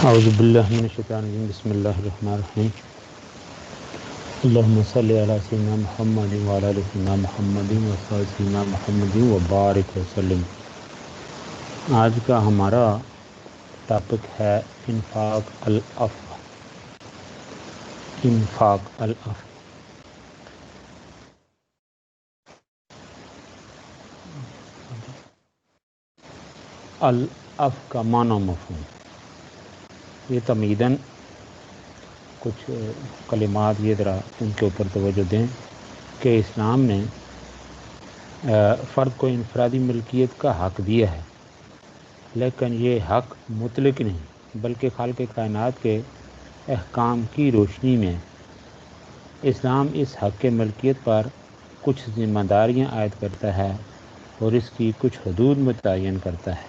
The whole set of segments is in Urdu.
اعوذ باللہ من الشیطان الرجیم بسم اللہ الرحمن الرحیم اللہم صلی علی سیدنا محمد وعلی آل سیدنا محمد وصحبہ سیدنا محمد وبارک وسلم۔ آج کا ہمارا ٹاپک ہے انفاق العفو۔ انفاق العفو، العفو کا معنی مفہوم، یہ تمہیداً کچھ کلمات یہ ذرا ان کے اوپر توجہ دیں کہ اسلام نے فرد کو انفرادی ملکیت کا حق دیا ہے، لیکن یہ حق مطلق نہیں بلکہ خالق کائنات کے احکام کی روشنی میں اسلام اس حق کے ملکیت پر کچھ ذمہ داریاں عائد کرتا ہے اور اس کی کچھ حدود متعین کرتا ہے۔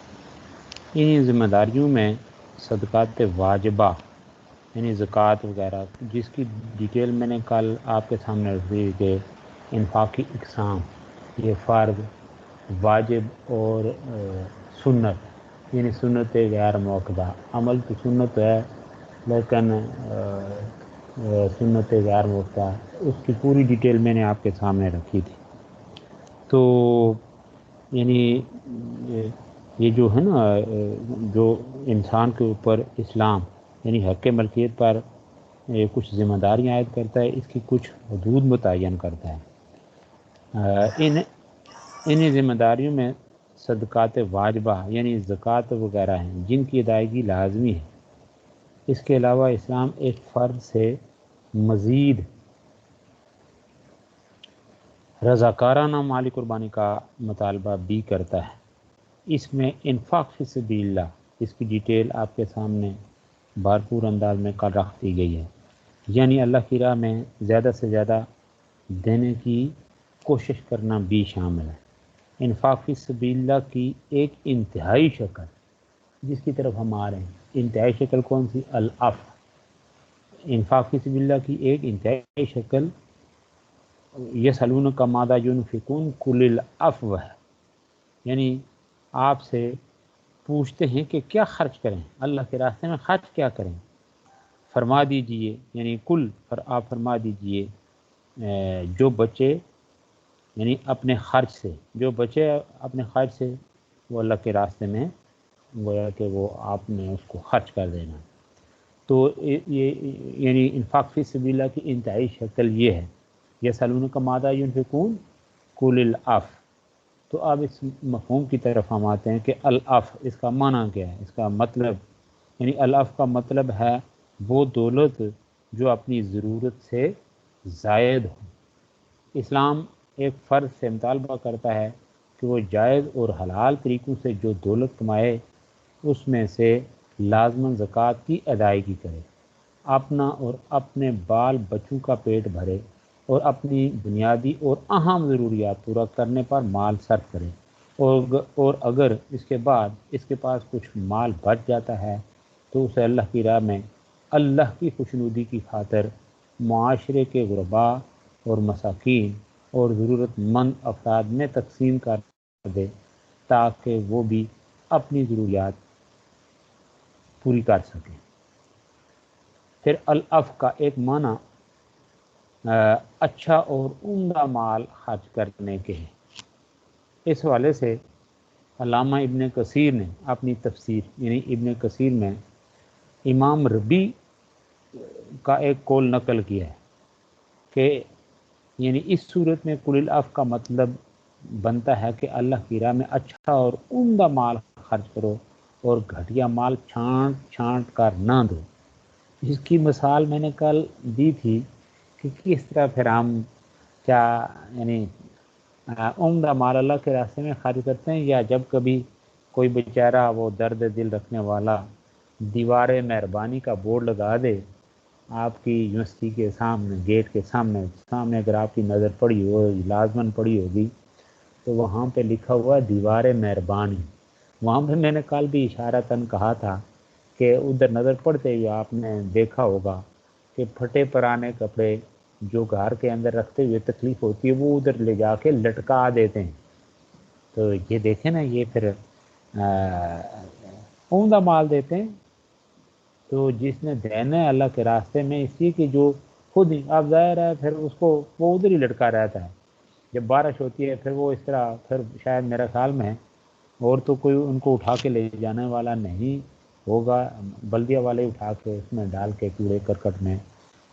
انہی ذمہ داریوں میں صدقات واجبہ یعنی زکوٰۃ وغیرہ، جس کی ڈیٹیل میں نے کل آپ کے سامنے رکھ دی کہ انفاقی اقسام، یہ فرض، واجب اور سنت، یعنی سنت غیر موقدہ، عمل تو سنت ہے لیکن سنت غیر موقدہ، اس کی پوری ڈیٹیل میں نے آپ کے سامنے رکھی تھی۔ تو یعنی یہ جو ہے نا، جو انسان کے اوپر اسلام یعنی حق ملکیت پر کچھ ذمہ داریاں عائد کرتا ہے، اس کی کچھ حدود متعین کرتا ہے۔ انہی ذمہ داریوں میں صدقات واجبہ یعنی زکوٰۃ وغیرہ ہیں جن کی ادائیگی لازمی ہے۔ اس کے علاوہ اسلام ایک فرد سے مزید رضاکارانہ مالی قربانی کا مطالبہ بھی کرتا ہے۔ اس میں انفاق فی سبیل اللہ، اس کی ڈیٹیل آپ کے سامنے بھرپور انداز میں کل رکھ دی گئی ہے، یعنی اللہ کی راہ میں زیادہ سے زیادہ دینے کی کوشش کرنا بھی شامل ہے۔ انفاق فی سبیل اللہ کی ایک انتہائی شکل جس کی طرف ہم آ رہے ہیں، انتہائی شکل کون سی؟ العفو۔ انفاق فی سبیل اللہ کی ایک انتہائی شکل یسألونک ماذا ینفقون قل العفو ہے، یعنی آپ سے پوچھتے ہیں کہ کیا خرچ کریں، اللہ کے راستے میں خرچ کیا کریں، فرما دیجئے، یعنی آپ فرما دیجئے جو بچے یعنی اپنے خرچ سے، جو بچے اپنے خرچ سے وہ اللہ کے راستے میں گویا کہ وہ آپ نے اس کو خرچ کر دینا۔ تو یہ یعنی انفاق فی سبیل اللہ کی انتہائی شکل یہ ہے، یسألونک ماذا ینفقون قل العفو۔ تو اب اس مفہوم کی طرف ہم آتے ہیں کہ العفو اس کا معنی کیا ہے، اس کا مطلب، یعنی العفو کا مطلب ہے وہ دولت جو اپنی ضرورت سے زائد ہو۔ اسلام ایک فرد سے مطالبہ کرتا ہے کہ وہ جائز اور حلال طریقوں سے جو دولت کمائے اس میں سے لازماً زکوٰۃ کی ادائیگی کرے، اپنا اور اپنے بال بچوں کا پیٹ بھرے اور اپنی بنیادی اور اہم ضروریات پورا کرنے پر مال صرف کرے، اور اگر اس کے بعد اس کے پاس کچھ مال بچ جاتا ہے تو اسے اللہ کی راہ میں اللہ کی خوشنودی کی خاطر معاشرے کے غرباء اور مساکین اور ضرورت مند افراد میں تقسیم کر دے تاکہ وہ بھی اپنی ضروریات پوری کر سکیں۔ پھر العفو کا ایک معنی اچھا اور عمدہ مال خرچ کرنے کے ہیں۔ اس حوالے سے علامہ ابن کثیر نے اپنی تفسیر یعنی ابن کثیر میں امام ربی کا ایک قول نقل کیا ہے کہ یعنی اس صورت میں قل العفو کا مطلب بنتا ہے کہ اللہ کی راہ میں اچھا اور عمدہ مال خرچ کرو اور گھٹیا مال چھانٹ کر نہ دو۔ اس کی مثال میں نے کل دی تھی کہ کس طرح پھر ہم کیا یعنی عمدہ مال اللہ کے راستے میں خرچ کرتے ہیں، یا جب کبھی کوئی بیچارہ وہ درد دل رکھنے والا دیوار مہربانی کا بورڈ لگا دے آپ کی یونیورسٹی کے سامنے، گیٹ کے سامنے اگر آپ کی نظر پڑی ہو، لازماً پڑی ہوگی، تو وہاں پہ لکھا ہوا دیوار مہربانی، وہاں پہ میں نے کل بھی اشارتاً کہا تھا کہ ادھر نظر پڑتے ہی آپ نے دیکھا ہوگا کہ پھٹے پرانے کپڑے جو گھر کے اندر رکھتے ہوئے تکلیف ہوتی ہے وہ ادھر لے جا کے لٹکا دیتے ہیں۔ تو یہ دیکھیں نا، یہ پھر عمدہ مال دیتے ہیں، تو جس نے دینا ہے اللہ کے راستے میں، اسی کی جو خود ہی اب ظاہر ہے پھر اس کو وہ ادھر ہی لٹکا رہتا ہے، جب بارش ہوتی ہے پھر وہ اس طرح، پھر شاید میرا خیال میں اور تو کوئی ان کو اٹھا کے لے جانے والا نہیں ہوگا، بلدیہ والے اٹھا کے اس میں ڈال کے کوڑے کرکٹ میں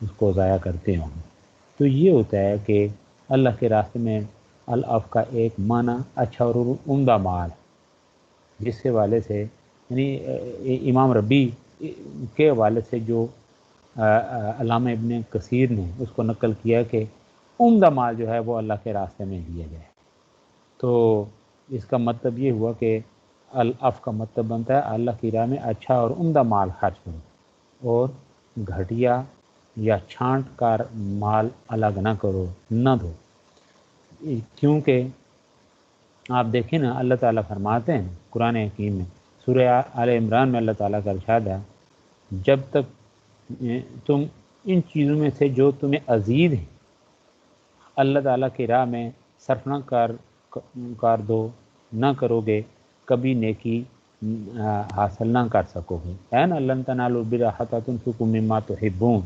اس کو ضائع کرتے ہوں۔ تو یہ ہوتا ہے کہ اللہ کے راستے میں العف کا ایک معنی اچھا اور عمدہ مال، جس کے حوالے سے یعنی امام ربی کے حوالے سے جو علامہ ابن کثیر نے اس کو نقل کیا کہ عمدہ مال جو ہے وہ اللہ کے راستے میں دیا جائے، تو اس کا مطلب یہ ہوا کہ العف کا مطلب بنتا ہے اللہ کی راہ میں اچھا اور عمدہ مال خرچ کرو، اور گھٹیا یا چھانٹ کار مال الگ نہ کرو، نہ دو، کیونکہ آپ دیکھیں نا اللہ تعالیٰ فرماتے ہیں قرآن حکیم میں سورہ آل عمران میں اللہ تعالیٰ کا ارشاد ہے، جب تک تم ان چیزوں میں سے جو تمہیں عزیز ہیں اللہ تعالیٰ کی راہ میں صرف نہ کار دو نہ کرو گے، کبھی نیکی حاصل نہ کر سکو گے، ہے نا، لن تنالوا البر حتی تنفقوا مما تحبون۔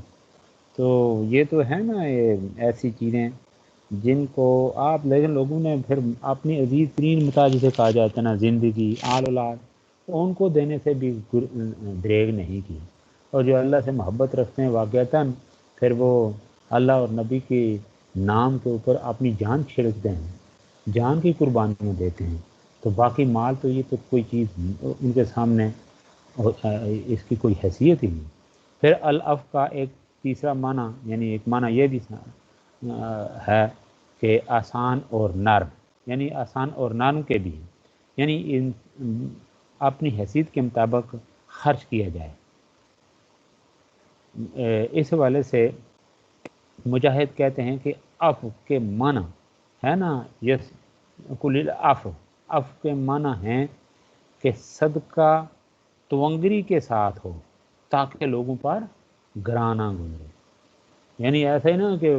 تو یہ تو ہے نا یہ ایسی چیزیں جن کو آپ لیکن لوگوں نے پھر اپنی عزیز ترین متاع جسے کہا جاتا ہے نا، زندگی، آل اولاد، ان کو دینے سے بھی دریغ نہیں کی، اور جو اللہ سے محبت رکھتے ہیں واقعتاً پھر وہ اللہ اور نبی کے نام کے اوپر اپنی جان چھڑکتے ہیں، جان کی قربانیاں دیتے ہیں، تو باقی مال تو یہ تو کوئی چیز ان کے سامنے اس کی کوئی حیثیت ہی نہیں۔ پھر العف کا ایک تیسرا معنی یعنی ایک معنی یہ بھی ہے کہ آسان اور نرم، یعنی آسان اور نرم کے بھی ہیں، یعنی اپنی حیثیت کے مطابق خرچ کیا جائے۔ اس حوالے سے مجاہد کہتے ہیں کہ عفو کے معنی ہے نا، یس کل العفو، عفو کے معنی ہیں کہ صدقہ تونگری کے ساتھ ہو تاکہ لوگوں پر گراں نہ گزرے، یعنی ایسا ہی نا کہ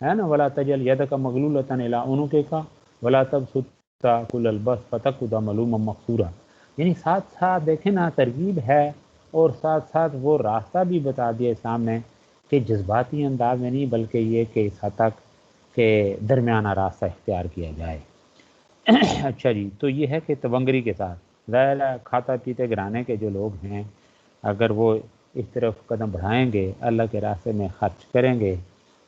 ہے نا ولا تجل یدک مغلولۃ الی عنقک ولا تبسطها کل البسط فتقعد ملوما محسورا، یعنی ساتھ ساتھ دیکھیں نا ترغیب ہے، اور ساتھ ساتھ وہ راستہ بھی بتا دیا اسلام نے کہ جذباتی انداز میں نہیں بلکہ یہ کہ اس حد تک کہ درمیانہ راستہ اختیار کیا جائے۔ اچھا جی، تو یہ ہے کہ تونگری کے ساتھ ظاہر ہے کھاتا پیتے گرانے کے جو لوگ ہیں اگر وہ اس طرف قدم بڑھائیں گے، اللہ کے راستے میں خرچ کریں گے،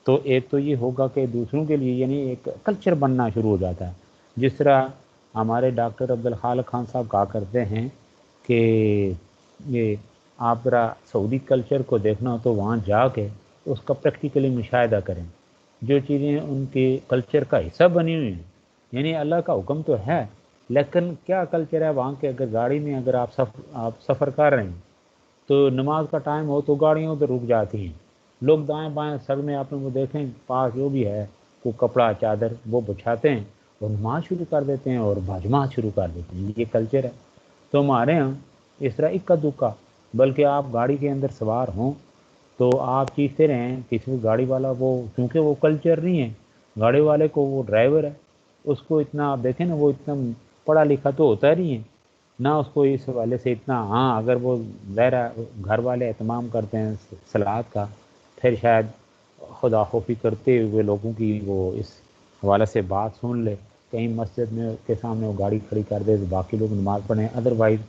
تو ایک تو یہ ہوگا کہ دوسروں کے لیے یعنی ایک کلچر بننا شروع ہو جاتا ہے، جس طرح ہمارے ڈاکٹر عبدالخالق خان صاحب کہا کرتے ہیں کہ یہ آپ ذرا سعودی کلچر کو دیکھنا ہو تو وہاں جا کے اس کا پریکٹیکلی مشاہدہ کریں، جو چیزیں ان کے کلچر کا حصہ بنی ہوئی ہیں، یعنی اللہ کا حکم تو ہے لیکن کیا کلچر ہے وہاں کے، اگر گاڑی میں اگر آپ سفر کر رہے ہیں تو نماز کا ٹائم ہو تو گاڑیاں ادھر رک جاتی ہیں، لوگ دائیں بائیں سڑ میں آپ وہ دیکھیں پاس جو بھی ہے کوئی کپڑا چادر وہ بچھاتے ہیں اور نماز شروع کر دیتے ہیں اور باجماعت شروع کر دیتے ہیں، یہ کلچر ہے۔ تو ہمارے ہاں اس طرح اکا دکا، بلکہ آپ گاڑی کے اندر سوار ہوں تو آپ چیختے رہیں، کسی گاڑی والا وہ کیونکہ وہ کلچر نہیں ہے، گاڑی والے کو وہ ڈرائیور ہے اس کو اتنا آپ دیکھیں نا وہ اتنا پڑھا لکھا تو ہوتا نہیں ہے نہ اس کو اس حوالے سے اتنا، ہاں اگر وہ ظاہر گھر والے اہتمام کرتے ہیں صلاحات کا پھر شاید خدا خوفی کرتے ہوئے لوگوں کی وہ اس حوالے سے بات سن لے، کہیں مسجد میں کے سامنے وہ گاڑی کھڑی کر دے تو باقی لوگ نماز پڑھیں، ادروائز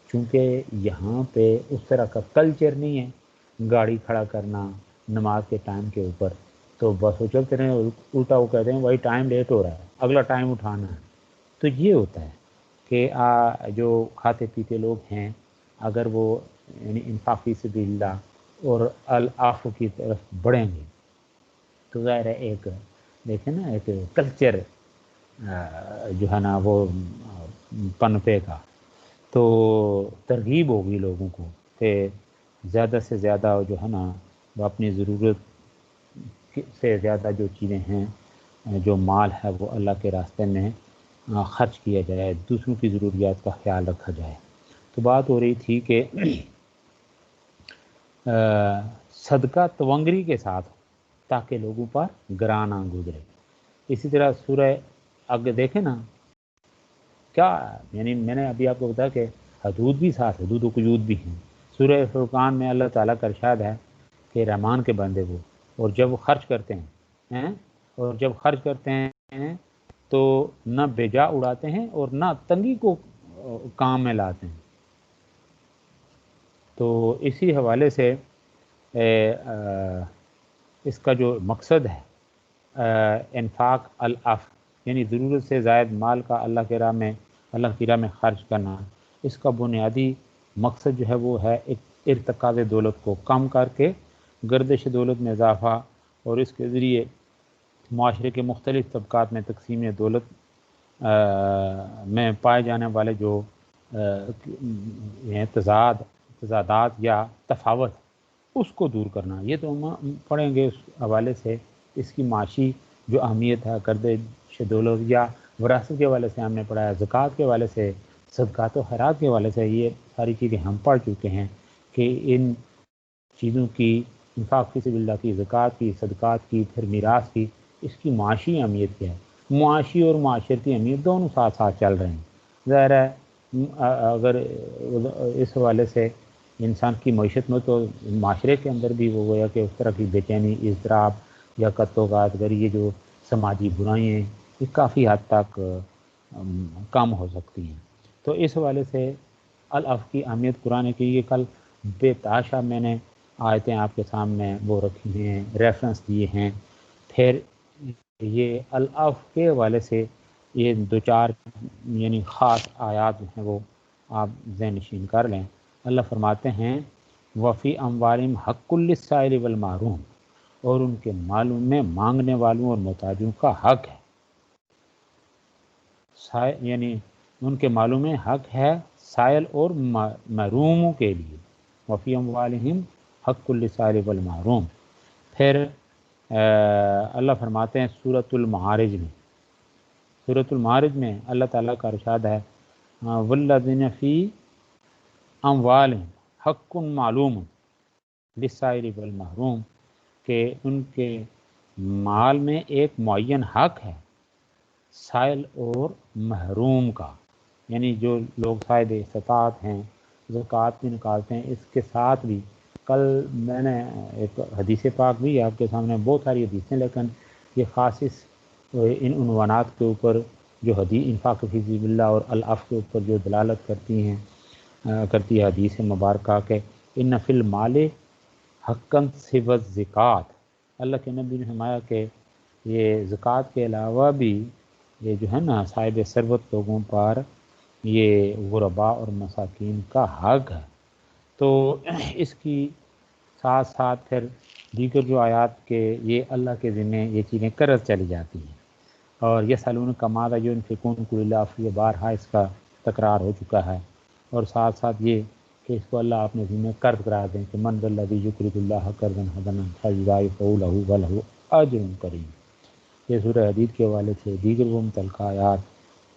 چونکہ یہاں پہ اس طرح کا کلچر نہیں ہے گاڑی کھڑا کرنا نماز کے ٹائم کے اوپر، تو بس وہ چلتے رہیں، الٹا وہ کہتے ہیں بھائی ٹائم لیٹ ہو رہا ہے اگلا ٹائم اٹھانا ہے۔ تو یہ ہوتا ہے کہ جو کھاتے پیتے لوگ ہیں اگر وہ یعنی انفاق فی سبیل اللہ اور العفو کی طرف بڑھیں گے تو ظاہر ہے ایک دیکھیں نا ایک کلچر جو ہے نا وہ پنپے کا، تو ترغیب ہوگی لوگوں کو کہ زیادہ سے زیادہ جو ہے نا وہ اپنی ضرورت سے زیادہ جو چیزیں ہیں جو مال ہے وہ اللہ کے راستے میں خرچ کیا جائے، دوسروں کی ضروریات کا خیال رکھا جائے۔ تو بات ہو رہی تھی کہ صدقہ تونگری کے ساتھ تاکہ لوگوں پر گراں نہ گزرے۔ اسی طرح سورہ آگے دیکھیں نا کیا یعنی میں نے ابھی آپ کو بتایا کہ حدود بھی ساتھ حدود و قیود بھی ہیں، سورہ فرقان میں اللہ تعالیٰ کا ارشاد ہے کہ رحمان کے بندے وہ، اور جب وہ خرچ کرتے ہیں اور جب خرچ کرتے ہیں تو نہ بیجا اڑاتے ہیں اور نہ تنگی کو کام میں لاتے ہیں۔ تو اسی حوالے سے اس کا جو مقصد ہے انفاق العف، یعنی ضرورت سے زائد مال کا اللہ کی راہ میں خرچ کرنا، اس کا بنیادی مقصد جو ہے وہ ہے ارتکاز دولت کو کم کر کے گردش دولت میں اضافہ، اور اس کے ذریعے معاشرے کے مختلف طبقات میں تقسیم دولت میں پائے جانے والے جو تضادات یا تفاوت، اس کو دور کرنا۔ یہ تو ہم پڑھیں گے اس حوالے سے اس کی معاشی جو اہمیت ہے، گردش دولت یا وراثت کے حوالے سے ہم نے پڑھا ہے، زکوٰۃ کے حوالے سے، صدقات و خیرات کے حوالے سے، یہ ساری چیزیں ہم پڑھ چکے ہیں کہ ان چیزوں کی، انفاق فی سبیل اللہ کی، زکوٰۃ کی، صدقات کی، پھر میراث کی، اس کی معاشی اہمیت کیا ہے۔ معاشی اور معاشرتی اہمیت دونوں ساتھ ساتھ چل رہے ہیں۔ ظاہر ہے اگر اس حوالے سے انسان کی معیشت میں، تو معاشرے کے اندر بھی وہ گویا کہ اس طرح کی بے چینی، اضطراب یا قطع گر، یہ جو سماجی برائیاں ہیں، یہ کافی حد تک کم ہو سکتی ہیں۔ تو اس حوالے سے العف کی اہمیت قرآن کی، یہ کل بے تحاشا میں نے آیتیں آپ کے سامنے وہ رکھی ہیں، ریفرنس دیے ہیں۔ پھر یہ العف کے حوالے سے یہ دو چار یعنی خاص آیات جو ہیں وہ آپ ذہن نشین کر لیں۔ اللہ فرماتے ہیں وفی اموالہم حق للسائل والمحروم، اور ان کے مالوں میں مانگنے والوں اور محتاجوں کا حق ہے، یعنی ان کے مالوں میں حق ہے سائل اور محروموں کے لیے۔ وفی اموالہم حق للسائل والمحروم۔ پھر اللہ فرماتے ہیں سورۃ المعارج میں اللہ تعالیٰ کا ارشاد ہے والذین فی اموالہم حق معلوم للسائل والمحروم، کہ ان کے مال میں ایک معین حق ہے سائل اور محروم کا، یعنی جو لوگ صاحب استطاعت ہیں زکوٰۃ بھی نکالتے ہیں، اس کے ساتھ بھی کل میں نے ایک حدیث پاک بھی آپ کے سامنے، بہت ساری حدیثیں، لیکن یہ خاص اس ان عنوانات کے اوپر جو حدیث انفاق فی سبیل اللہ اور العف کے اوپر جو دلالت کرتی ہے حدیث مبارکہ کہ ان فی المال حقاً سوى الزکوٰۃ، اللہ کے نبی نے فرمایا کہ یہ زکوٰۃ کے علاوہ بھی یہ جو ہے نا صاحب ثروت لوگوں پر یہ غرباء اور مساکین کا حق ہے۔ تو اس کی ساتھ ساتھ پھر دیگر جو آیات کے یہ اللہ کے ذمے یہ چیزیں قرض چلی جاتی ہیں، اور یسألونک ماذا ينفقون قل العفو، بارہا اس کا تکرار ہو چکا ہے، اور ساتھ ساتھ یہ کہ اس کو اللہ اپنے ذمہ قرض قرار دیں کہ من ذا الذی یقرض اللہ قرضا حسنا فیضاعفہ لہ ولہ اجر کریم۔ یہ سورہ حدید کے حوالے سے دیگر وہ متعلقہ آیات۔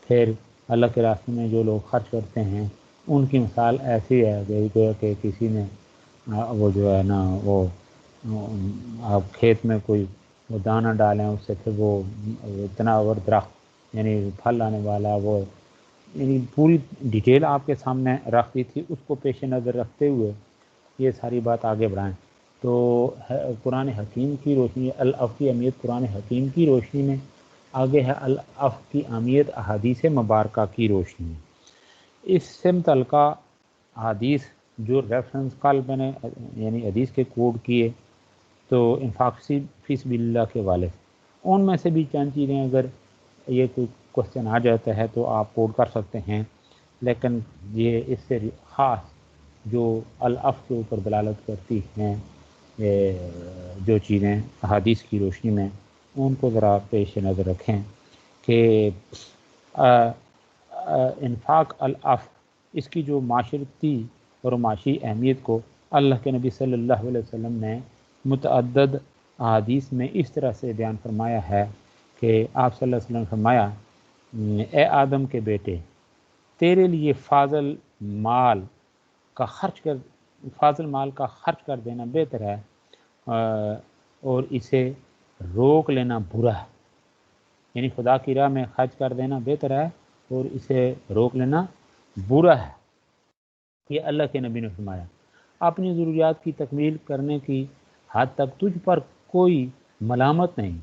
پھر اللہ کے راستے میں جو لوگ خرچ کرتے ہیں ان کی مثال ایسی ہے کہ کسی نے وہ جو ہے نا وہ آپ کھیت میں کوئی وہ دانہ ڈالیں، اس سے پھر وہ اتنا اور درخت یعنی پھل لانے والا، وہ یعنی پوری ڈیٹیل آپ کے سامنے رکھ دی تھی، اس کو پیش نظر رکھتے ہوئے یہ ساری بات آگے بڑھائیں۔ تو قرآن حکیم کی روشنی، العف کی اہمیت قرآن حکیم کی روشنی میں، آگے ہے العف کی اہمیت احادیث مبارکہ کی روشنی میں۔ اس سے متعلقہ حدیث جو ریفرنس کل میں نے یعنی حدیث کے کوڈ کیے، تو انفاق فی سبیل اللہ کے والے ان میں سے بھی چند چیزیں اگر یہ کوئی کوشچن آ جاتا ہے تو آپ کوڈ کر سکتے ہیں، لیکن یہ اس سے خاص جو العف کے اوپر دلالت کرتی ہیں جو چیزیں احادیث کی روشنی میں، ان کو ذرا پیش نظر رکھیں کہ انفاق العف، اس کی جو معاشرتی اور معاشی اہمیت کو اللہ کے نبی صلی اللہ علیہ وسلم نے متعدد احادیث میں اس طرح سے بیان فرمایا ہے کہ آپ صلی اللہ علیہ وسلم نے فرمایا اے آدم کے بیٹے، تیرے لیے فاضل مال کا خرچ کر دینا بہتر ہے اور اسے روک لینا برا ہے، یعنی خدا کی راہ میں خرچ کر دینا بہتر ہے اور اسے روک لینا برا ہے، یہ اللہ کے نبی نے فرمایا۔ اپنی ضروریات کی تکمیل کرنے کی حد تک تجھ پر کوئی ملامت نہیں،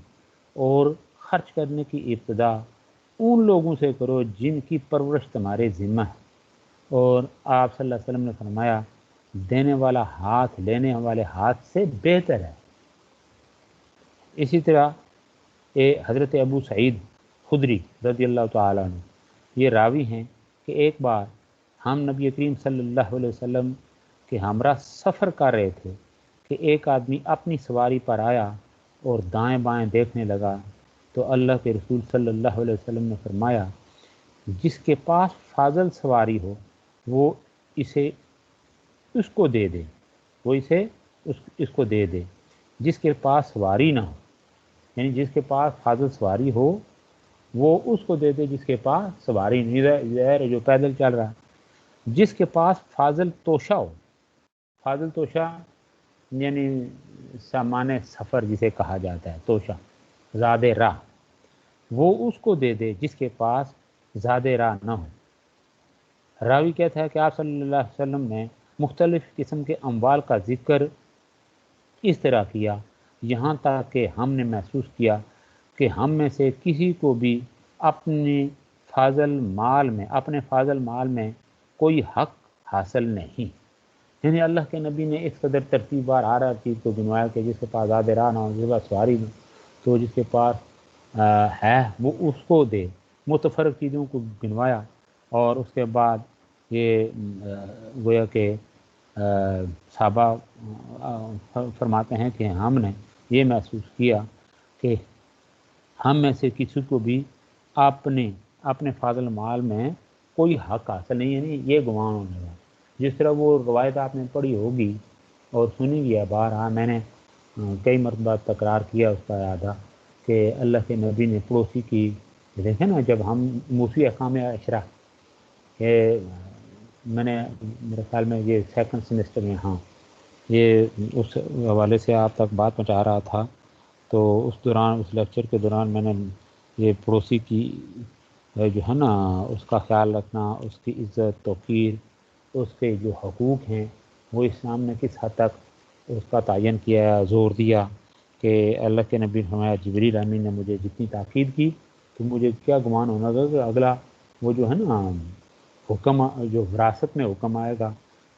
اور خرچ کرنے کی ابتدا ان لوگوں سے کرو جن کی پرورش تمہارے ذمہ ہے۔ اور آپ صلی اللہ علیہ وسلم نے فرمایا دینے والا ہاتھ لینے والے ہاتھ سے بہتر ہے۔ اسی طرح حضرت ابو سعید خدری رضی اللہ تعالیٰ عنہ یہ راوی ہیں کہ ایک بار ہم نبی کریم صلی اللہ علیہ وسلم کے ہمراہ سفر کر رہے تھے کہ ایک آدمی اپنی سواری پر آیا اور دائیں بائیں دیکھنے لگا، تو اللہ کے رسول صلی اللہ علیہ وسلم نے فرمایا جس کے پاس فاضل سواری ہو وہ اسے اس کو دے دے، وہ اسے اس کو دے دے، جس کے پاس سواری نہ ہو، یعنی جس کے پاس فاضل سواری ہو وہ اس کو دے دے جس کے پاس سواری نہیں ہے، جو پیدل چل رہا ہے۔ جس کے پاس فاضل توشہ ہو، فاضل توشہ یعنی سامان سفر جسے کہا جاتا ہے، توشہ زاد راہ، وہ اس کو دے دے جس کے پاس زاد راہ نہ ہو۔ راوی کہتا ہے کہ آپ صلی اللہ علیہ وسلم نے مختلف قسم کے اموال کا ذکر اس طرح کیا یہاں تک کہ ہم نے محسوس کیا کہ ہم میں سے کسی کو بھی اپنے فاضل مال میں کوئی حق حاصل نہیں۔ یعنی اللہ کے نبی نے اس قدر ترتیب بار آ رہا چیز کو گنوایا کہ جس کے پاس زاد راہ نہ ہو، جس کے پاس سواری نہ، تو جس کے پاس ہے وہ اس کو دے، متفرق چیزوں کو گنوایا۔ اور اس کے بعد یہ گویا کہ صحابہ فرماتے ہیں کہ ہم نے یہ محسوس کیا کہ ہم میں سے کسی کو بھی اپنے فاضل مال میں کوئی حق حاصل نہیں، یعنی یہ گمان ہونے والا۔ جس طرح وہ روایت آپ نے پڑھی ہوگی اور سنی بھی ہے، بارہا میں نے کئی مرتبہ تکرار کیا اس کا اعادہ، کہ اللہ کے نبی نے پڑوسی کی دیکھیں نا، جب ہم موسوی احکام عشرہ کہ میں نے میرے خیال میں یہ سیکنڈ سیمسٹر میں، ہاں یہ اس حوالے سے آپ تک بات پہنچا رہا تھا، تو اس لیکچر کے دوران میں نے یہ پڑوسی کی جو ہے نا اس کا خیال رکھنا، اس کی عزت توقیر، اس کے جو حقوق ہیں وہ اسلام نے کس حد تک اس کا تعین کیا، زور دیا کہ اللہ کے نبی فرمایا جبریل امین نے مجھے جتنی تاکید کی تو مجھے کیا گمان ہونا تھا کہ اگلا وہ جو ہے نا حکم، جو وراثت میں حکم آئے گا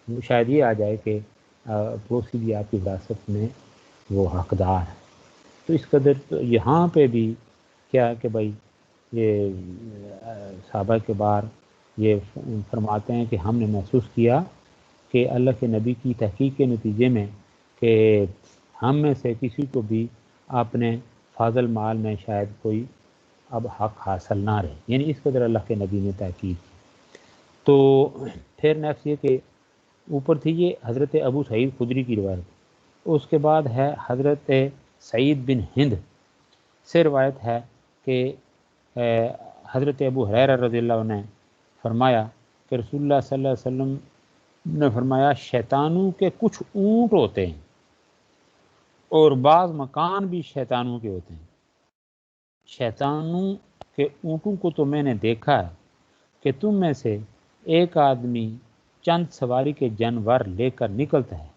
وہ شاید یہ آ جائے کہ پڑوسی بھی آپ کی وراثت میں وہ حقدار ہے۔ تو اس قدر تو یہاں پہ بھی کیا کہ بھائی یہ صحابہ کے بار یہ فرماتے ہیں کہ ہم نے محسوس کیا کہ اللہ کے نبی کی تحقیق کے نتیجے میں کہ ہم میں سے کسی کو بھی اپنے فاضل مال میں شاید کوئی اب حق حاصل نہ رہے، یعنی اس قدر اللہ کے نبی نے تحقیق کی۔ تو پھر نیکسٹ یہ کہ اوپر تھی یہ حضرت ابو سعید خدری کی روایت، اس کے بعد ہے حضرت سعید بن ہند سے روایت ہے کہ حضرت ابو ہریرہ رضی اللہ عنہ نے فرمایا کہ رسول اللہ صلی اللہ علیہ وسلم نے فرمایا شیطانوں کے کچھ اونٹ ہوتے ہیں اور بعض مکان بھی شیطانوں کے ہوتے ہیں۔ شیطانوں کے اونٹوں کو تو میں نے دیکھا ہے کہ تم میں سے ایک آدمی چند سواری کے جانور لے کر نکلتا ہے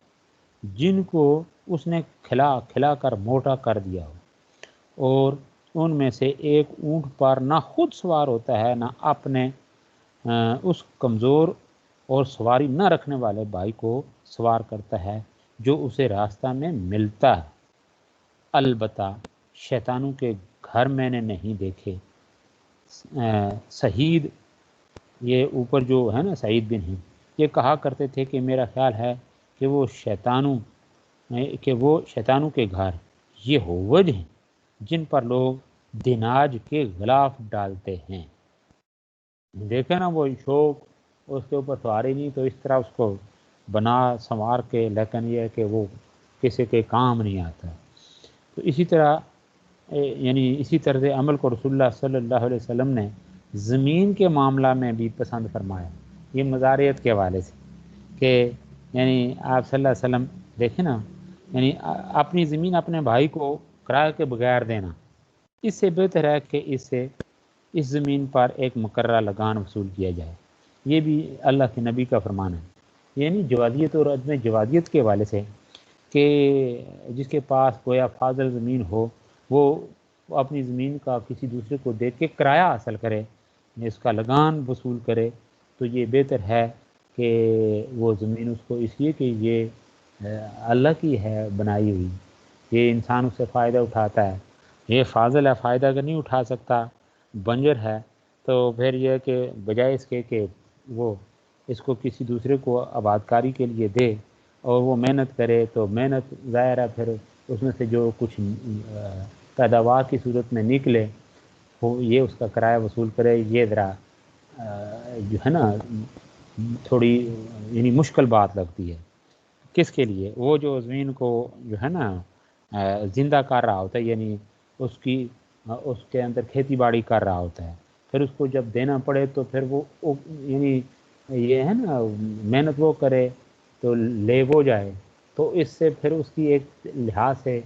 جن کو اس نے کھلا کر موٹا کر دیا ہو، اور ان میں سے ایک اونٹ پر نہ خود سوار ہوتا ہے نہ اپنے اس کمزور اور سواری نہ رکھنے والے بھائی کو سوار کرتا ہے جو اسے راستہ میں ملتا ہے۔ البتہ شیطانوں کے گھر میں نے نہیں دیکھے۔ سعید یہ اوپر جو ہے نا سعید بن ہند یہ کہا کرتے تھے کہ میرا خیال ہے کہ وہ شیطانوں کے گھر یہ ہوج ہیں جن پر لوگ دیناج کے غلاف ڈالتے ہیں۔ دیکھیں نا وہ شوق اس کے اوپر سواری نہیں تو اس طرح اس کو بنا سنوار کے، لیکن یہ ہے کہ وہ کسی کے کام نہیں آتا۔ تو اسی طرح یعنی اسی طرز عمل کو رسول اللہ صلی اللہ علیہ وسلم نے زمین کے معاملہ میں بھی پسند فرمایا، یہ مزاریت کے حوالے سے کہ یعنی آپ صلی اللہ علیہ وسلم دیکھیں نا، یعنی اپنی زمین اپنے بھائی کو کرائے کے بغیر دینا، اس سے بہتر ہے کہ اس زمین پر ایک مقررہ لگان وصول کیا جائے۔ یہ بھی اللہ کے نبی کا فرمان ہے یعنی جوادیت اور عدم جوادیت کے حوالے سے کہ جس کے پاس گویا فاضل زمین ہو وہ اپنی زمین کا کسی دوسرے کو دے کے کرایہ حاصل کرے، اس کا لگان وصول کرے، تو یہ بہتر ہے کہ وہ زمین اس کو اس لیے کہ یہ اللہ کی ہے بنائی ہوئی، یہ انسان اس سے فائدہ اٹھاتا ہے، یہ فاضل ہے، فائدہ اگر نہیں اٹھا سکتا، بنجر ہے، تو پھر یہ ہے کہ بجائے اس کے کہ وہ اس کو کسی دوسرے کو آباد کاری کے لیے دے اور وہ محنت کرے، تو محنت ظاہر ہے پھر اس میں سے جو کچھ پیداوار کی صورت میں نکلے وہ یہ اس کا کرایہ وصول کرے، یہ ذرا جو ہے نا تھوڑی یعنی مشکل بات لگتی ہے۔ کس کے لیے؟ وہ جو زمین کو جو ہے نا زندہ کر رہا ہوتا ہے، یعنی اس کے اندر کھیتی باڑی کر رہا ہوتا ہے، پھر اس کو جب دینا پڑے تو پھر وہ یعنی یہ ہے نا محنت وہ کرے تو لے وہ جائے، تو اس سے پھر اس کی ایک لحاظ سے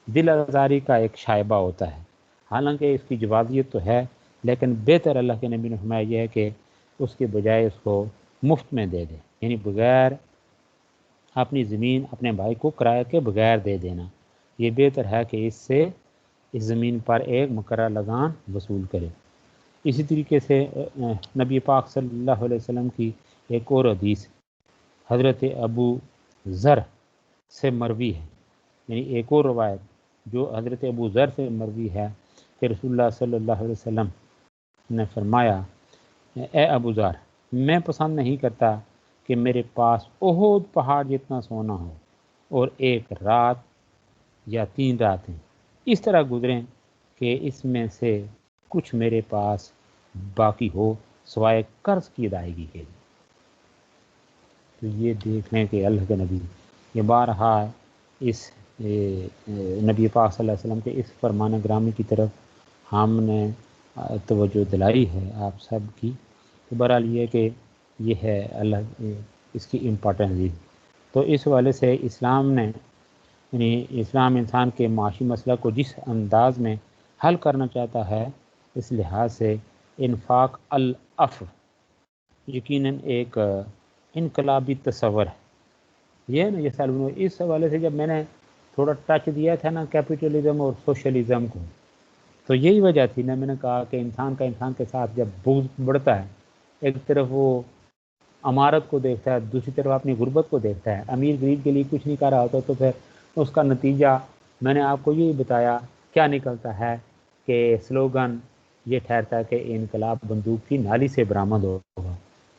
دل آزاری کا ایک شائبہ ہوتا ہے، حالانکہ اس کی جوازیت تو ہے، لیکن بہتر اللہ کے نبی نے فرمایا یہ ہے کہ اس کے بجائے اس کو مفت میں دے دے، یعنی بغیر اپنی زمین اپنے بھائی کو کرایہ کے بغیر دے دینا، یہ بہتر ہے کہ اس سے اس زمین پر ایک مقررہ لگان وصول کرے۔ اسی طریقے سے نبی پاک صلی اللہ علیہ وسلم کی ایک اور حدیث حضرت ابو ذر سے مروی ہے، یعنی ایک اور روایت جو حضرت ابو ذر سے مروی ہے کہ رسول اللہ صلی اللہ علیہ وسلم نے فرمایا، اے ابو ذر، میں پسند نہیں کرتا کہ میرے پاس احد پہاڑ جتنا سونا ہو اور ایک رات یا 3 راتیں اس طرح گزریں کہ اس میں سے کچھ میرے پاس باقی ہو سوائے قرض کی ادائیگی کے لیے۔ تو یہ دیکھ لیں کہ اللہ کے نبی یہ بارہا اس نبی پاک صلی اللہ علیہ وسلم کے اس فرمان گرامی کی طرف ہم نے توجہ دلائی ہے آپ سب کی، تو بہرحال یہ کہ یہ ہے اللہ اس کی امپورٹنس دی۔ تو اس حوالے سے اسلام نے یعنی اسلام انسان کے معاشی مسئلہ کو جس انداز میں حل کرنا چاہتا ہے، اس لحاظ سے انفاق العفو یقیناً ایک انقلابی تصور ہے۔ یہ نا یہ سالوں اس حوالے سے جب میں نے تھوڑا ٹچ دیا تھا نا کیپٹلزم اور سوشلزم کو، تو یہی وجہ تھی نا، میں نے کہا کہ انسان کا انسان کے ساتھ جب بغض بڑھتا ہے، ایک طرف وہ امارت کو دیکھتا ہے، دوسری طرف اپنی غربت کو دیکھتا ہے، امیر غریب کے لیے کچھ نہیں کر رہا ہوتا، تو پھر اس کا نتیجہ میں نے آپ کو یہی بتایا کیا نکلتا ہے کہ سلوگن یہ ٹھہرتا ہے کہ انقلاب بندوق کی نالی سے برآمد ہوگا،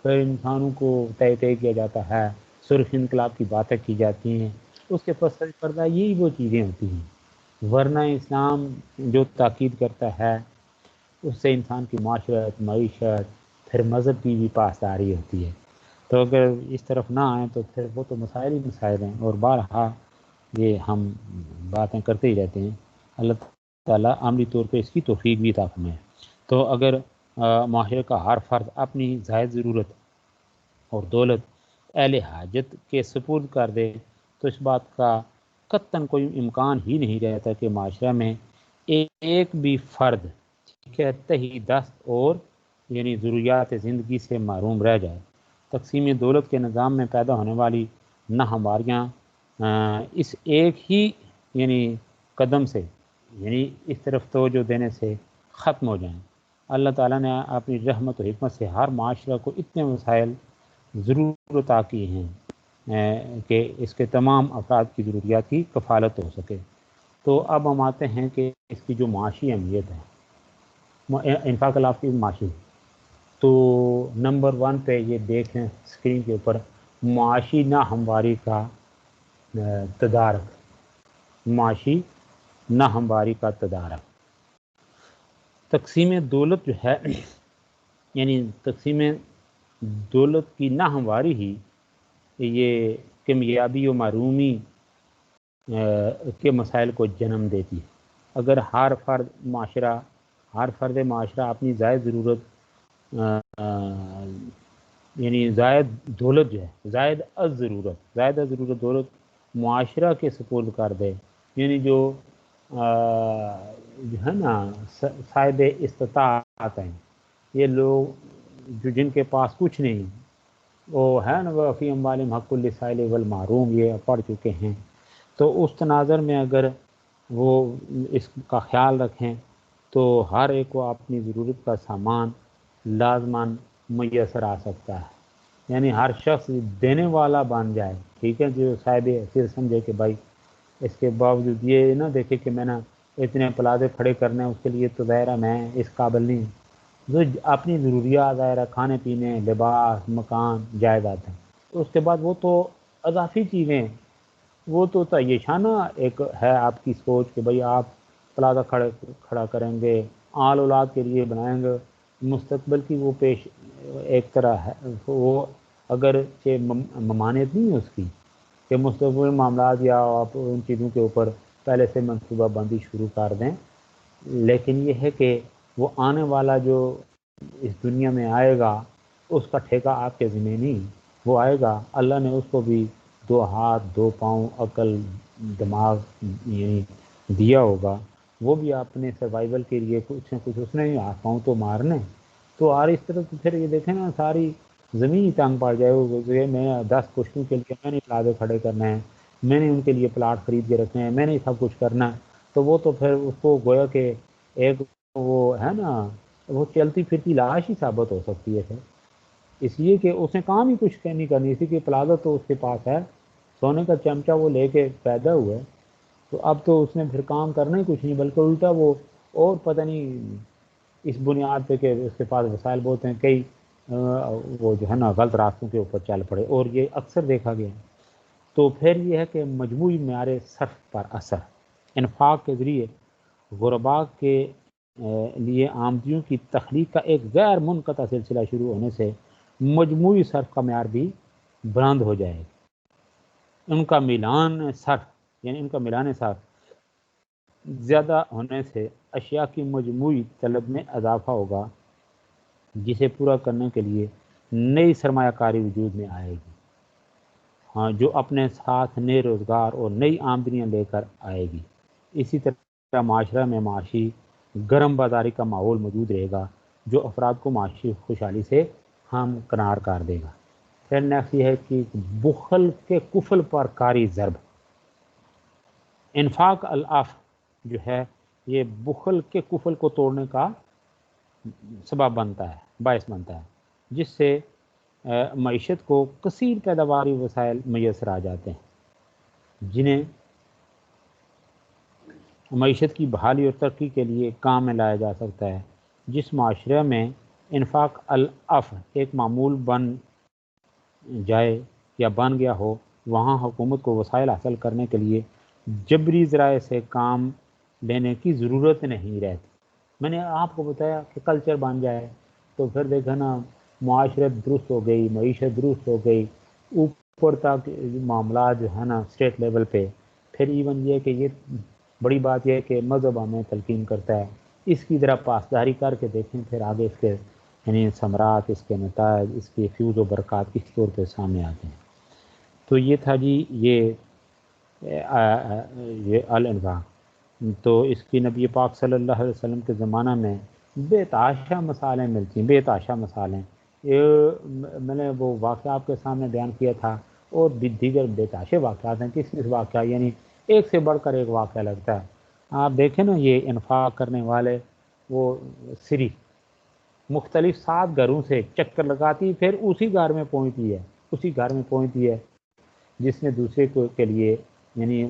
پھر انسانوں کو طے کیا جاتا ہے، سرخ انقلاب کی باتیں کی جاتی ہیں، اس کے پس پردہ یہی وہ چیزیں ہوتی ہیں، ورنہ اسلام جو تاکید کرتا ہے اس سے انسان کی معاشرت، معیشت، پھر مذہب کی بھی پاسداری ہوتی ہے۔ تو اگر اس طرف نہ آئیں تو پھر وہ تو مسائل ہی مسائل ہیں، اور بارہا یہ ہم باتیں کرتے ہی رہتے ہیں، اللہ تعالیٰ عملی طور پہ اس کی توفیق بھی عطا فرمائے۔ تو اگر معاشرے کا ہر فرد اپنی زائد ضرورت اور دولت اہل حاجت کے سپرد کر دے تو اس بات کا قطعاً کوئی امکان ہی نہیں رہتا کہ معاشرہ میں ایک بھی فرد ٹھیک ہے تہی دست اور یعنی ضروریات زندگی سے محروم رہ جائے۔ تقسیم دولت کے نظام میں پیدا ہونے والی ناہمواریاں اس ایک ہی یعنی قدم سے یعنی اس طرف توجہ دینے سے ختم ہو جائیں۔ اللہ تعالیٰ نے اپنی رحمت و حکمت سے ہر معاشرہ کو اتنے مسائل ضرور عطا کی ہیں کہ اس کے تمام افراد کی ضروریات کی کفالت ہو سکے۔ تو اب ہم آتے ہیں کہ اس کی جو معاشی اہمیت ہے، انفاق اللہ کی معاشی، تو نمبر 1 پہ یہ دیکھیں اسکرین کے اوپر معاشی ناہمواری کا تدارک، معاشی ناہمواری کا تدارک۔ تقسیم دولت جو ہے یعنی تقسیم دولت کی ناہمواری ہی یہ کمیابی و معرومی کے مسائل کو جنم دیتی ہے۔ اگر ہر فرد معاشرہ اپنی زائد ضرورت یعنی زائد دولت جو ہے زائد از ضرورت دولت معاشرہ کے سپرد کر دے، یعنی جو ہے نا صاحب استطاعت ہیں، یہ لوگ جو جن کے پاس کچھ نہیں، وہ ہے نا وفی اموالہم حق للسائل والمحروم، یہ پڑھ چکے ہیں۔ تو اس تناظر میں اگر وہ اس کا خیال رکھیں تو ہر ایک کو اپنی ضرورت کا سامان لازماً میسر آ سکتا ہے، یعنی ہر شخص دینے والا بن جائے، ٹھیک ہے، جو صاحب پھر سمجھے کہ بھائی اس کے باوجود یہ نہ دیکھے کہ میں نے اتنے پلازے کھڑے کرنے ہیں، اس کے لیے تو ظاہر ہے میں اس قابل نہیں ہوں، جو اپنی ضروریات ظاہر ہے کھانے پینے، لباس، مکان جائیداد ہیں، اس کے بعد وہ تو اضافی چیزیں ہیں، وہ تو تعیشانہ ایک ہے آپ کی سوچ کہ بھئی آپ پلازہ کھڑا کریں گے، آل اولاد کے لیے بنائیں گے، مستقبل کی وہ پیش ایک طرح ہے، وہ اگر ممانعت نہیں ہے اس کی کہ مستقبل معاملات یا آپ ان چیزوں کے اوپر پہلے سے منصوبہ بندی شروع کر دیں، لیکن یہ ہے کہ وہ آنے والا جو اس دنیا میں آئے گا اس کا ٹھیکہ آپ کے ذمہ نہیں، وہ آئے گا، اللہ نے اس کو بھی دو ہاتھ، دو پاؤں، عقل، دماغ یعنی دیا ہوگا، وہ بھی اپنے سروائیول کے لیے کچھ نہ کچھ اس نے ہاتھ پاؤں تو مارنے، تو اور اس طرح تو پھر یہ دیکھیں نا ساری زمین ہی تنگ پڑ جائے وہ کہ میں 10 کشتوں کے لیے میں نے پلازے کھڑے کرنا ہے، میں نے ان کے لیے پلاٹ خرید کے رکھنے ہیں، میں نے سب کچھ کرنا ہے، تو وہ تو پھر اس کو گویا کہ ایک وہ ہے نا وہ چلتی پھرتی لاش ہی ثابت ہو سکتی ہے پھر، اس لیے کہ اس نے کام ہی کچھ نہیں کرنی، اسی کہ پلازا تو اس کے پاس ہے، سونے کا چمچہ وہ لے کے پیدا ہوا ہے، تو اب تو اس نے پھر کام کرنا ہی کچھ نہیں بلکہ الٹا وہ اور پتہ نہیں اس بنیاد پہ کہ اس کے پاس وسائل بہت ہیں، کئی وہ جو ہے نا غلط راستوں کے اوپر چل پڑے، اور یہ اکثر دیکھا گیا ہے۔ تو پھر یہ ہے کہ مجموعی معیار صرف پر اثر، انفاق کے ذریعے غرباء کے لیے آمدنیوں کی تخلیق کا ایک غیر منقطع سلسلہ شروع ہونے سے مجموعی صرف کا معیار بھی بلند ہو جائے گا، ان کا میلان صرف یعنی ان کا میلان صرف زیادہ ہونے سے اشیاء کی مجموعی طلب میں اضافہ ہوگا، جسے پورا کرنے کے لیے نئی سرمایہ کاری وجود میں آئے گی، ہاں، جو اپنے ساتھ نئے روزگار اور نئی آمدنیاں لے کر آئے گی، اسی طرح معاشرہ میں معاشی گرم بازاری کا ماحول موجود رہے گا جو افراد کو معاشی خوشحالی سے ہمکنار کر دے گا۔ پھر نیکسٹ یہ ہے کہ بخل کے کفل پر کاری ضرب، انفاق الاف جو ہے یہ بخل کے کفل کو توڑنے کا سبب بنتا ہے، باعث بنتا ہے، جس سے معیشت کو کثیر پیداواری وسائل میسر آ جاتے ہیں جنہیں معیشت کی بحالی اور ترقی کے لیے کام میں لایا جا سکتا ہے۔ جس معاشرے میں انفاق الاف ایک معمول بن جائے یا بن گیا ہو، وہاں حکومت کو وسائل حاصل کرنے کے لیے جبری ذرائع سے کام لینے کی ضرورت نہیں رہتی۔ میں نے آپ کو بتایا کہ کلچر بن جائے تو پھر دیکھا نا معاشرت درست ہو گئی، معیشت درست ہو گئی، اوپر تک معاملات جو ہے نا اسٹیٹ لیول پہ، پھر ایون یہ کہ یہ بڑی بات یہ ہے کہ مذہب ہمیں تلقین کرتا ہے، اس کی ذرا پاسداری کر کے دیکھیں، پھر آگے اس کے یعنی ثمرات، اس کے نتائج، اس کے فیوز و برکات کس طور پہ سامنے آتے ہیں۔ تو یہ تھا جی یہ الانفاق، تو اس کی نبی پاک صلی اللہ علیہ وسلم کے زمانہ میں بے تحاشا مثالیں ملتی ہیں، بے تحاشا مثالیں، یہ میں نے وہ واقعہ آپ کے سامنے بیان کیا تھا، اور دیگر بے تحاشا واقعات ہیں، کس واقعہ یعنی ایک سے بڑھ کر ایک واقعہ لگتا ہے۔ آپ دیکھیں نا یہ انفاق کرنے والے وہ سری مختلف 7 گھروں سے چکر لگاتی، پھر اسی گھر میں پہنچتی ہے، اسی گھر میں پہنچتی ہے جس نے دوسرے کو کے لیے یعنی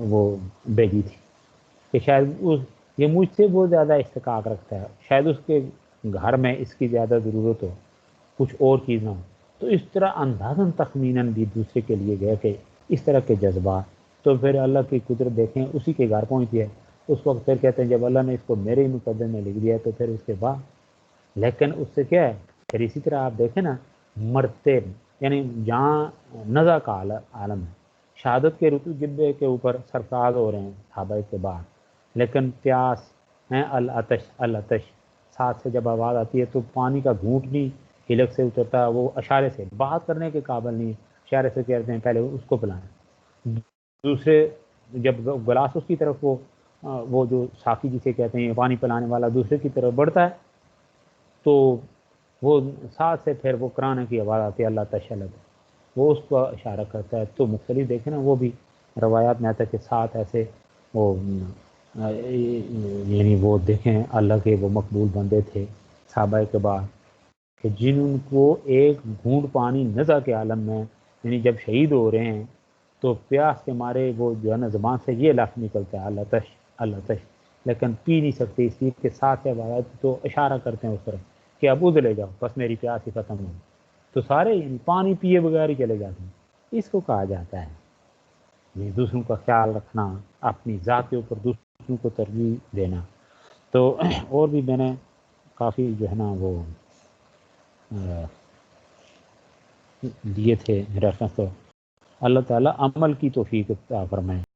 وہ بھیجی تھی کہ شاید یہ مجھ سے بہت زیادہ استحقاق رکھتا ہے، شاید اس کے گھر میں اس کی زیادہ ضرورت ہو، کچھ اور چیز نہ ہو، تو اس طرح اندازاً تخمیناً بھی دوسرے کے لیے گئے کہ اس طرح کے جذبات، تو پھر اللہ کی قدرت دیکھیں اسی کے گھر پہنچتی ہے، اس وقت پھر کہتے ہیں جب اللہ نے اس کو میرے ہی مقدر میں لکھ دیا تو پھر اس کے بعد، لیکن اس سے کیا ہے پھر اسی طرح آپ دیکھیں نا مرتے یعنی جہاں نزا کا عالم ہے، شہادت کے رتو جبے کے اوپر سرفراز ہو رہے ہیں صحابہ کے بعد، لیکن پیاس ہیں العطش العطش، ساتھ سے جب آواز آتی ہے تو پانی کا گھونٹ نہیں ہلک سے اترتا ہے، وہ اشارے سے بات کرنے کے قابل نہیں، اشارے سے کہتے ہیں پہلے اس کو پلائیں، دوسرے جب گلاس اس کی طرف وہ جو ساقی جسے کہتے ہیں پانی پلانے والا دوسرے کی طرف بڑھتا ہے تو وہ ساتھ سے پھر وہ قرآن کی آواز آتی ہے اللہ تشلت، وہ اس کو اشارہ کرتا ہے۔ تو مختلف دیکھیں نا، وہ بھی روایات میں آتا ہے کہ ساتھ ایسے وہ یعنی وہ دیکھیں اللہ کے وہ مقبول بندے تھے صحابہ کے بعد، کہ جن کو ایک گھونٹ پانی نزا کے عالم میں، یعنی جب شہید ہو رہے ہیں تو پیاس کے مارے وہ جو ہے نا زبان سے یہ لفظ نکلتا ہے اللہ تش اللہ تش، لیکن پی نہیں سکتے اس لیے کہ ساتھ عبادت تو اشارہ کرتے ہیں اس طرف کہ اب ادھر لے جاؤ بس میری پیاس ہی ختم ہو، تو سارے یعنی پانی پیے بغیر ہی چلے جاتے ہیں۔ اس کو کہا جاتا ہے یہ دوسروں کا خیال رکھنا، اپنی ذات کے اوپر دوسروں کو ترجیح دینا۔ تو اور بھی میں نے کافی جو ہے نا وہ دیے تھے ریفرنس، تو اللہ تعالیٰ عمل کی توفیق عطا فرمائے۔